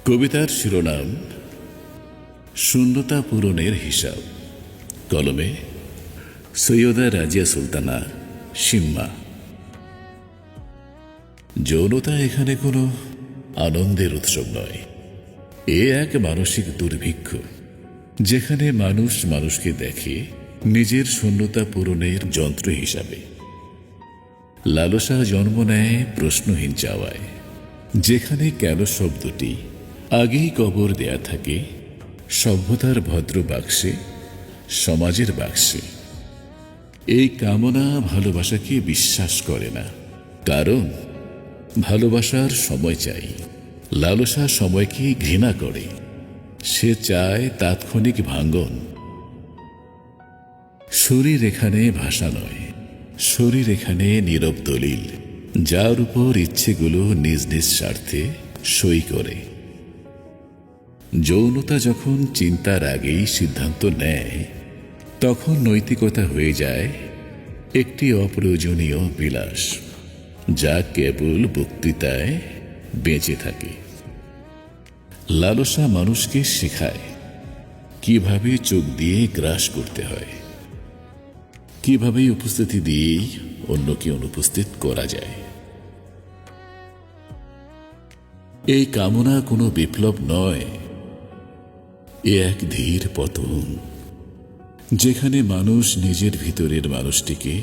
কবিতার শিরোনাম শূন্যতা পূরণের হিসাব। কলমে সৈয়দা রাজিয়া সুলতানা সিম্মা। যৌনতা এখানে কোনো আনন্দের উৎসব নয়, এ এক মানসিক দুর্ভিক্ষ, যেখানে মানুষ মানুষকে দেখে নিজের শূন্যতা পূরণের যন্ত্র হিসাবে। লালসা জন্ম নেয় প্রশ্নহীন চাওয়ায়, যেখানে কেন শব্দটি আগেই কবর দেয়া থাকে সভ্যতার ভদ্র বাক্সে, সমাজের বাক্সে। এই কামনা ভালোবাসাকে বিশ্বাস করে না, কারণ ভালোবাসার সময় চাই। লালসা সময়কে ঘৃণা করে, সে চায় তাৎক্ষণিক ভাঙ্গন। শরীর এখানে ভাষা নয়, শরীর এখানে নীরব দলিল, যার উপর ইচ্ছেগুলো নিজ নিজ স্বার্থে সই করে। যৌনতা যখন চিন্তার আগেই সিদ্ধান্ত নেয়, তখন নৈতিকতা হয়ে যায় একটি অপ্রয়োজনীয় বিলাস, যা কেবল বক্তৃতায় বেঁচে থাকে। লালসা মানুষকে শেখায় কিভাবে চোখ দিয়ে গ্রাস করতে হয়, কিভাবে উপস্থিতি দিয়েই অন্যকে অনুপস্থিত করা যায়। এই কামনা কোনো বিপ্লব নয়, এ এক ধীর পতন, যেখানে মানুষ নিজের ভিতরের মানুষটিকে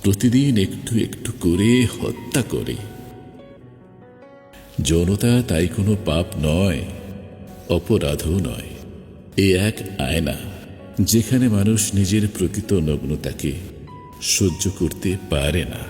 প্রতিদিন একটু একটু করে হত্যা করে। যৌনতা তাই কোনো পাপ নয়, অপরাধও নয়, এ এক আয়না, যেখানে মানুষ নিজের প্রকৃত নগ্নতাকে সহ্য করতে পারে না।